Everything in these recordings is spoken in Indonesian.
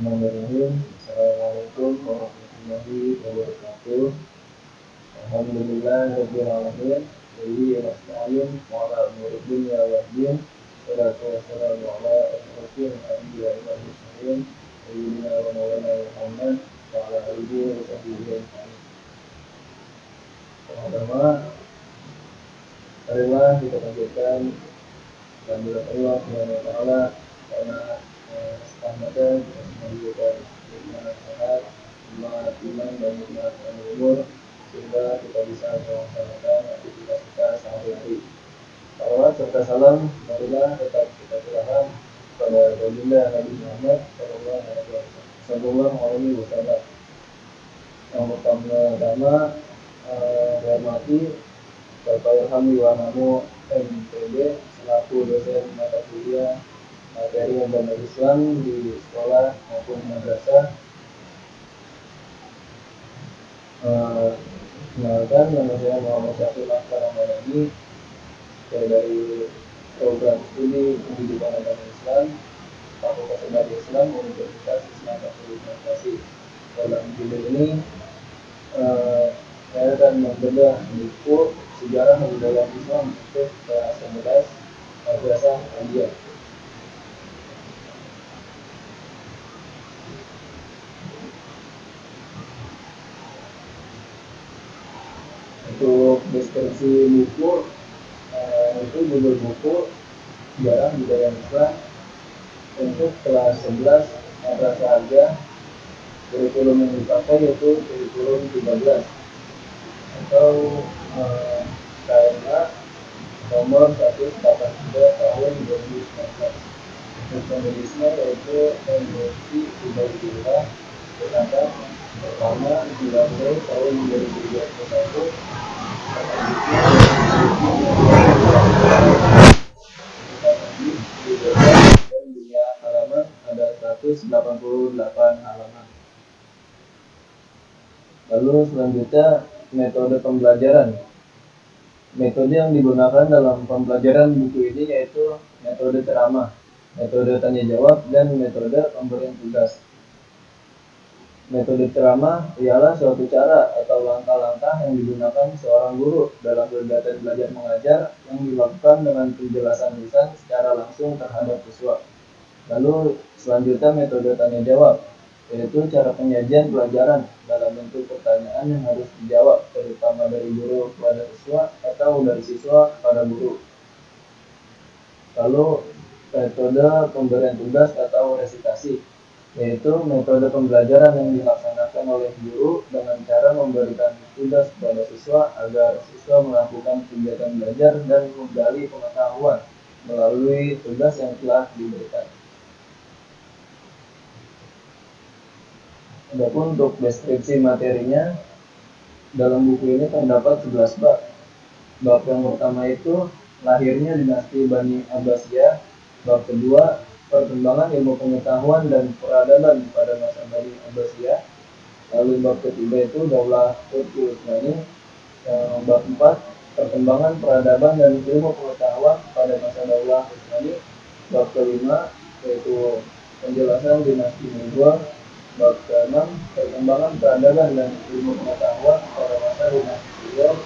Bismillahirrahmanirrahim. Assalamualaikum warahmatullahi wabarakatuh. Alhamdulillah rabbil alamin. Wa nasta'in wa ala umuri dunya wad din. Wassalatu wassalamu ala asyrofil anbiya'i wal mursalin sayyidina wa maulana Muhammad wa ala alihi wa sahbihi ajma'in. Pertama, marilah kita lanjutkan kehadirat Allah Subhanahu wa taala karena rahmatnya menunjukkan nikmat sehat, nikmat iman dan nikmat umur sehingga kita bisa melaksanakan aktivitas kita sehari-hari. Salawat serta salam marilah tetap kita curahkan kepada baginda Nabi Muhammad Sallallahu Alaihi Wasallam. Yang pertama, hormati Bapak Ilham Yuwanamu MPD selaku dosen mata kuliah materi agama Islam di sekolah maupun madrasah. Kenalkan, nama saya Muhammad Syafil Akhtar Ramadhani. Saya dari program studi pendidikan agama Islam Fakultas Agama Islam Universitas Islam Katolik Bekasi. Dalam video ini saya akan membedah buku Sejarah Budaya Islam untuk kelas 11 Madrasah Aliyah. Untuk deskripsi buku, itu judul buku Sejarah Budaya Islam untuk kelas 11 Madrasah Aliyah. Kurikulum yang dipakai yaitu kurikulum 13 atau KMA nomor 183 tahun 2019. Untuk penulisnya yaitu Mufti Ubaidillah Penata pertama 9 Mei tahun 2021. Dan punya halaman ada 188 halaman. Lalu selanjutnya metode pembelajaran. Metode yang digunakan dalam pembelajaran buku ini yaitu metode ceramah, metode tanya jawab, dan metode pemberian tugas. Metode ceramah ialah suatu cara atau langkah-langkah yang digunakan seorang guru dalam kegiatan belajar mengajar yang dilakukan dengan penjelasan lisan secara langsung terhadap siswa. Lalu selanjutnya metode tanya jawab, yaitu cara penyajian pelajaran dalam bentuk pertanyaan yang harus dijawab, terutama dari guru kepada siswa atau dari siswa kepada guru. Lalu metode pemberian tugas atau resitasi, yaitu metode pembelajaran yang dilaksanakan oleh guru dengan cara memberikan tugas kepada siswa agar siswa melakukan kegiatan belajar dan menggali pengetahuan melalui tugas yang telah diberikan. Adapun untuk deskripsi materinya, dalam buku ini terdapat 11 bab. Bab yang pertama itu lahirnya dinasti Bani Abbasiyah. Bab kedua, perkembangan ilmu pengetahuan dan peradaban pada masa Bani Abbasiyah. Lalu bab ketiga itu Daulah Turki Utsmani. Bab 4, perkembangan peradaban dan ilmu pengetahuan pada masa Daulah Utsmani. Bab kelima yaitu penjelasan dinasti Mogol. Bab ke-6, perkembangan peradaban dan ilmu pengetahuan pada masa dinasti Utsmaniyah.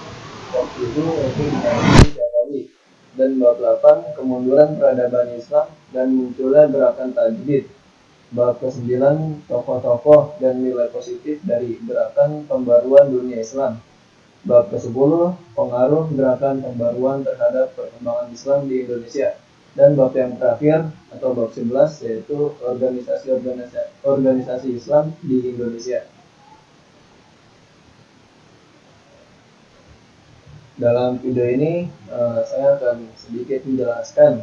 Bab 7 yaitu dinasti Safawi. Dan bab 8, kemunduran peradaban Islam dan munculnya gerakan tajdid. Bab ke-9, tokoh-tokoh dan nilai positif dari gerakan pembaruan dunia Islam. Bab ke-10, pengaruh gerakan pembaruan terhadap perkembangan Islam di Indonesia. Dan bab yang terakhir atau bab 11 yaitu organisasi Islam di Indonesia. Dalam video ini saya akan sedikit menjelaskan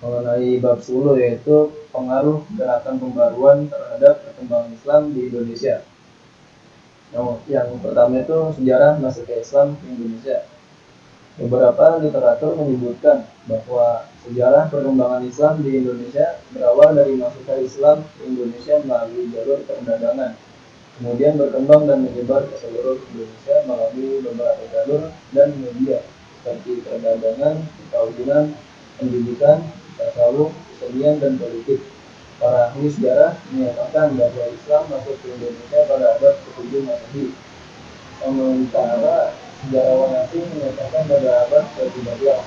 mengenai bab 10 yaitu pengaruh gerakan pembaruan terhadap perkembangan Islam di Indonesia. Yang pertama itu sejarah masuknya Islam ke Indonesia. Beberapa literatur menyebutkan bahwa sejarah perkembangan Islam di Indonesia berawal dari masuknya Islam ke Indonesia melalui jalur perdagangan, kemudian berkembang dan menyebar ke seluruh Indonesia melalui beberapa jalur dan media seperti perdagangan, perkawinan, pendidikan, tasawuf, kesenian, dan politik. Para ahli sejarah menyatakan bahwa Islam masuk ke Indonesia pada abad ke-7 Masehi. Sementara sejarawan asing menyatakan pada abad ke-13.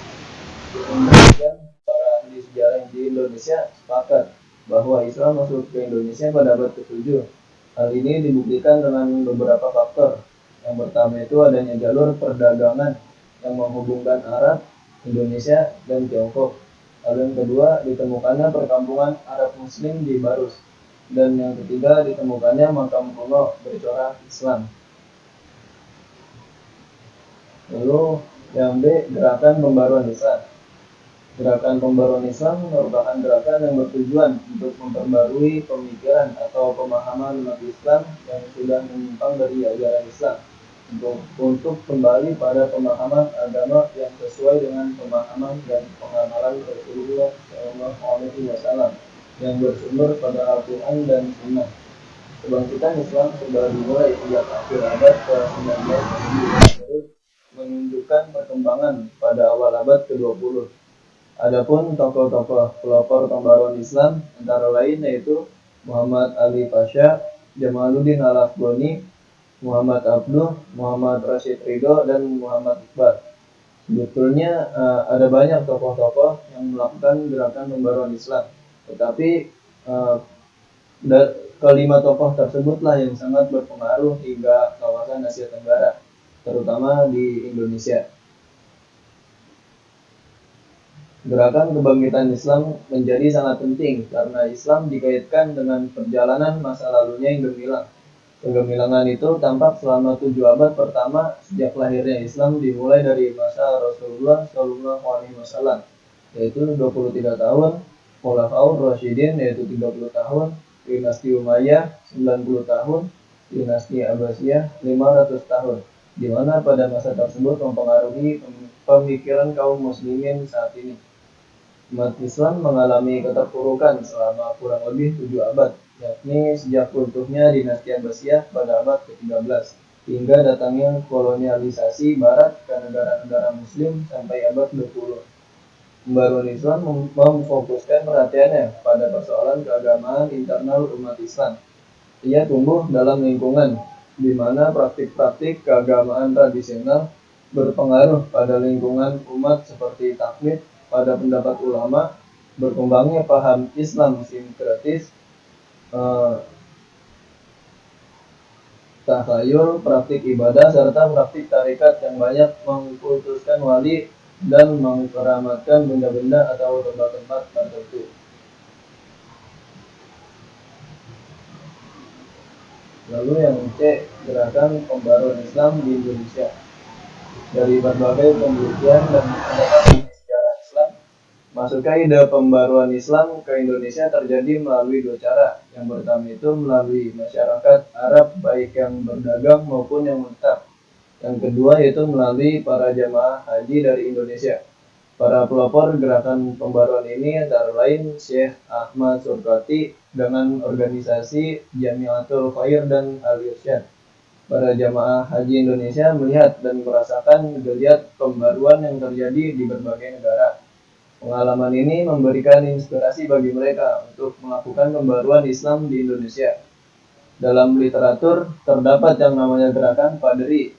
Kemudian para ahli sejarah di Indonesia sepakat bahwa Islam masuk ke Indonesia pada abad ke-7. Hal ini dibuktikan dengan beberapa faktor. Yang pertama itu adanya jalur perdagangan yang menghubungkan Arab, Indonesia, dan Tiongkok. Lalu yang kedua, ditemukannya perkampungan Arab Muslim di Barus. Dan yang ketiga, ditemukannya makam kuno bercorak Islam. Lalu yang B, gerakan pembaruan Islam. Gerakan pembaruan Islam merupakan gerakan yang bertujuan untuk memperbarui pemikiran atau pemahaman umat Islam yang sudah menyimpang dari ajaran Islam untuk kembali pada pemahaman agama yang sesuai dengan pemahaman dan pengamalan Rasulullah SAW yang bersumber pada Al-Quran dan Sunnah. Kebangkitan Islam sudah dimulai sejak akhir abad ke-19 terus menunjukkan perkembangan pada awal abad ke-20. Adapun tokoh-tokoh pelopor pembaruan Islam antara lain yaitu Muhammad Ali Pasha, Jamaluddin Al-Afghani, Muhammad Abduh, Muhammad Rashid Ridho, dan Muhammad Iqbal. Sebetulnya ada banyak tokoh-tokoh yang melakukan gerakan pembaruan Islam, tetapi kelima tokoh tersebutlah yang sangat berpengaruh hingga kawasan Asia Tenggara, terutama di Indonesia. Gerakan kebangkitan Islam menjadi sangat penting karena Islam dikaitkan dengan perjalanan masa lalunya yang gemilang. Kegemilangan itu tampak selama 7 abad pertama sejak lahirnya Islam dimulai dari masa Rasulullah SAW, yaitu 23 tahun, Khulafaur Rasyidin yaitu 30 tahun, dinasti Umayyah 90 tahun, dinasti Abbasiyah 500 tahun, di mana pada masa tersebut mempengaruhi pemikiran kaum muslimin saat ini. Umat Islam mengalami keterpurukan selama kurang lebih 7 abad, yakni sejak runtuhnya dinasti Abbasiyah pada abad ke-13 hingga datangnya kolonialisasi Barat ke negara-negara Muslim sampai abad 20. Pembaruan Islam memfokuskan perhatiannya pada persoalan keagamaan internal umat Islam. Ia tumbuh dalam lingkungan di mana praktik-praktik keagamaan tradisional berpengaruh pada lingkungan umat seperti taklid pada pendapat ulama, berkembangnya paham Islam sinkretis, takhayul, praktik ibadah, serta praktik tarekat yang banyak mengkultuskan wali dan mengkeramatkan benda-benda atau tempat-tempat tertentu. Lalu yang C, gerakan pembaruan Islam di Indonesia. Dari berbagai penelitian dan pendekatan sejarah Islam, masuknya ide pembaruan Islam ke Indonesia terjadi melalui 2 cara. Yang pertama itu melalui masyarakat Arab baik yang berdagang maupun yang menetap. Yang kedua yaitu melalui para jamaah haji dari Indonesia. Para pelopor gerakan pembaruan ini antara lain Syekh Ahmad Surkati dengan organisasi Jamiatul Khair dan Al-Irsyad. Para jamaah haji Indonesia melihat dan merasakan geliat pembaruan yang terjadi di berbagai negara. Pengalaman ini memberikan inspirasi bagi mereka untuk melakukan pembaruan Islam di Indonesia. Dalam literatur terdapat yang namanya gerakan Padri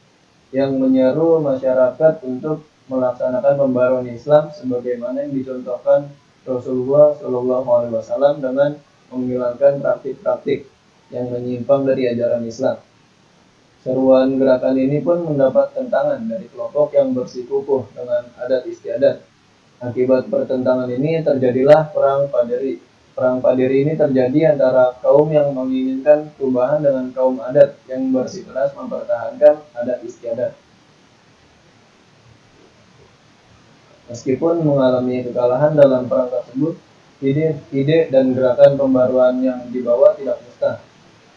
yang menyeru masyarakat untuk melaksanakan pembaruan Islam sebagaimana yang dicontohkan Rasulullah SAW dengan menghilangkan praktik-praktik yang menyimpang dari ajaran Islam. Seruan gerakan ini pun mendapat tentangan dari kelompok yang bersikukuh dengan adat istiadat. Akibat pertentangan ini terjadilah Perang Paderi. Perang Paderi ini terjadi antara kaum yang menginginkan perubahan dengan kaum adat yang bersikeras mempertahankan adat istiadat. Meskipun mengalami kekalahan dalam perang tersebut, ide dan gerakan pembaruan yang dibawa tidak musnah.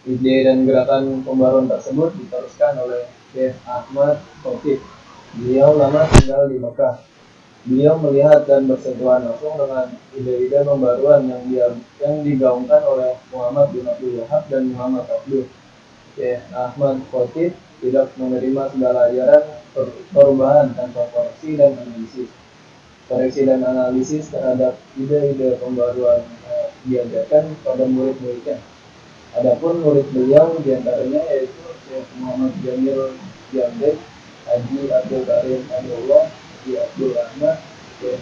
Ide dan gerakan pembaruan tersebut diteruskan oleh Syekh Ahmad Khotib. Beliau lama tinggal di Mekah. Beliau melihat dan bersentuhan langsung dengan ide-ide pembaruan yang digaungkan oleh Muhammad bin Abdul Wahab dan Muhammad Abduh. Syekh Ahmad Khotib tidak menerima segala ajaran perubahan tanpa koreksi dan analisis. Koreksi dan analisis terhadap ide-ide pembaruan diajarkan pada murid-muridnya. Adapun murid beliau diantaranya yaitu Syekh Muhammad Jamil Jamil, Haji Abdul Karim Abdullah, Haji Abdul Ahmad, Syekh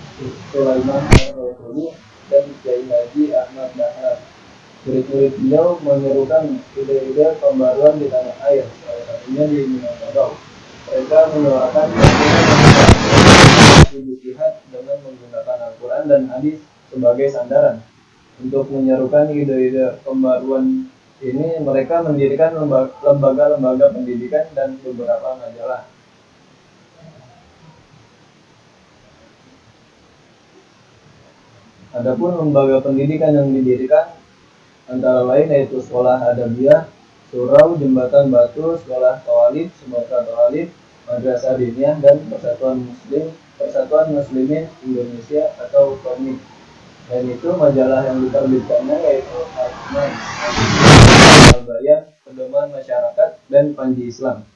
Sulaiman Al-Rasul, dan Kiai Haji Ahmad Dahar. Murid-murid beliau menyerukan ide-ide pembaruan di tanah air, salah satunya di Minangkabau. Mereka menyuarakan ibu jihad dengan menggunakan Al-Quran dan hadis sebagai sandaran. Untuk menyerukan ide-ide pembaruan ini, mereka mendirikan lembaga-lembaga pendidikan dan beberapa majalah. Adapun lembaga pendidikan yang didirikan antara lain yaitu Sekolah Adabiyah, Surau Jembatan Batu, Sekolah Tawalib, Sumatera Tawalib, Madrasah Diniyah, dan Persatuan Muslimin Indonesia atau PERMI. Dan itu majalah yang diterbitkannya yaitu Al-Iman, Al-Bayan, Pedoman Masyarakat, dan Panji Islam.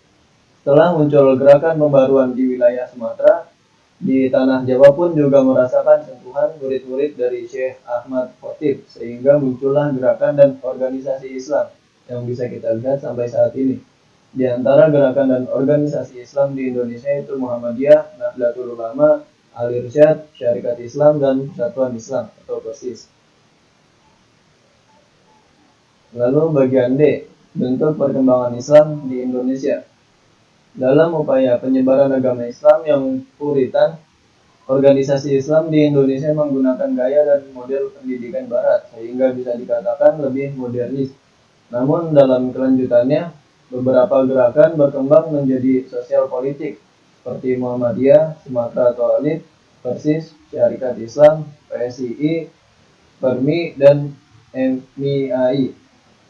Setelah muncul gerakan pembaruan di wilayah Sumatera, di tanah Jawa pun juga merasakan sentuhan murid-murid dari Syekh Ahmad Khotib, sehingga muncullah gerakan dan organisasi Islam yang bisa kita lihat sampai saat ini. Di antara gerakan dan organisasi Islam di Indonesia itu Muhammadiyah, Nahdlatul Ulama, Al-Irsyad, Syarikat Islam, dan Persatuan Islam atau PERSIS. Lalu bagian D, bentuk perkembangan Islam di Indonesia. Dalam upaya penyebaran agama Islam yang puritan, organisasi Islam di Indonesia menggunakan gaya dan model pendidikan Barat sehingga bisa dikatakan lebih modernis. Namun dalam kelanjutannya, beberapa gerakan berkembang menjadi sosial politik seperti Muhammadiyah, Sumatera Tawalib, PERSIS, Syarikat Islam, PSII, PERMI, dan MIAI.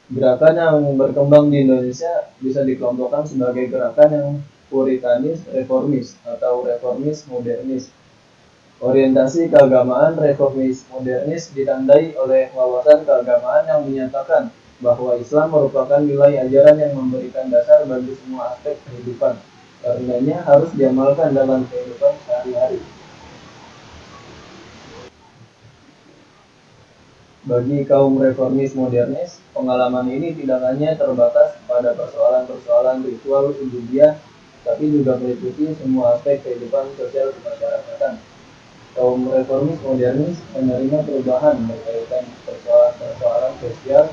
Gerakan yang berkembang di Indonesia bisa dikelompokkan sebagai gerakan yang puritanis reformis atau reformis modernis. Orientasi keagamaan reformis modernis ditandai oleh wawasan keagamaan yang menyatakan bahwa Islam merupakan nilai ajaran yang memberikan dasar bagi semua aspek kehidupan. Karenanya harus diamalkan dalam kehidupan sehari-hari. Bagi kaum reformis modernis, pengalaman ini tidak hanya terbatas pada persoalan-persoalan ritual ubudiyah, tapi juga meliputi semua aspek kehidupan sosial kemasyarakatan. Kaum reformis modernis menerima perubahan berkaitan persoalan-persoalan sosial,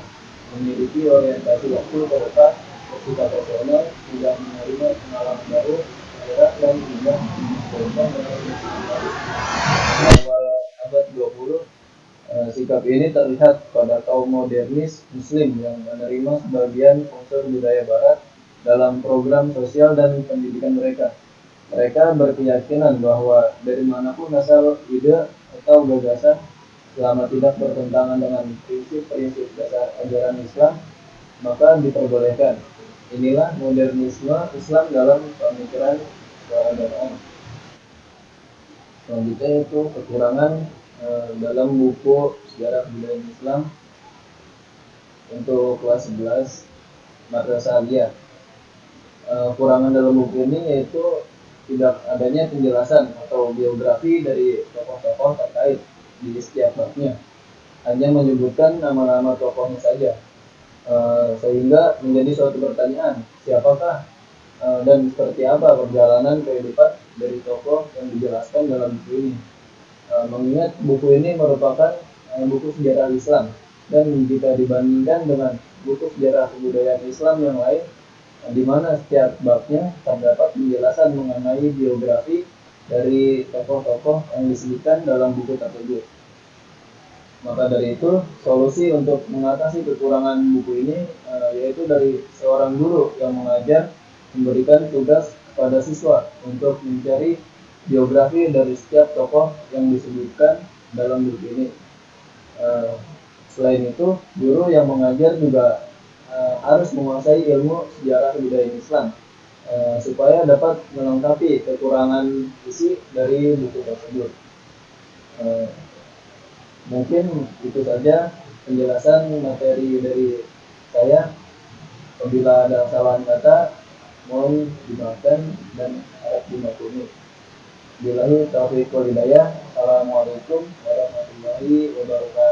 memiliki orientasi waktu ke depan, bersikap rasional, tidak menerima pengalaman baru, daerah dan tidak berubah dengan baru. Awal abad 20, sikap ini terlihat pada kaum modernis Muslim yang menerima sebagian unsur budaya Barat dalam program sosial dan pendidikan mereka. Mereka berkeyakinan bahwa dari manapun asal ide atau gagasan, selama tidak bertentangan dengan prinsip-prinsip dasar ajaran Islam, maka diperbolehkan. Inilah modernisme Islam dalam pemikiran keagamaan. Selanjutnya itu kekurangan dalam buku Sejarah Budaya Islam untuk kelas 11 Madrasah Aliyah. Kurangan dalam buku ini yaitu tidak adanya penjelasan atau biografi dari tokoh-tokoh terkait di setiap babnya, hanya menyebutkan nama-nama tokohnya saja, sehingga menjadi suatu pertanyaan, siapakah dan seperti apa perjalanan kehidupan dari tokoh yang dijelaskan dalam buku ini. Mengingat buku ini merupakan buku sejarah Islam, dan jika dibandingkan dengan buku sejarah kebudayaan Islam yang lain, di mana setiap babnya terdapat penjelasan mengenai biografi dari tokoh-tokoh yang disebutkan dalam buku tersebut. Maka dari itu, solusi untuk mengatasi kekurangan buku ini yaitu dari seorang guru yang mengajar memberikan tugas kepada siswa untuk mencari biografi dari setiap tokoh yang disebutkan dalam buku ini. Selain itu, guru yang mengajar juga harus menguasai ilmu sejarah budaya Islam supaya dapat melengkapi kekurangan isi dari buku tersebut. Mungkin itu saja penjelasan materi dari saya. Apabila ada kesalahan kata, mohon dimaafkan dan harap dimaklumi. Billahi taufiq wal hidayah. Assalamualaikum warahmatullahi wabarakatuh.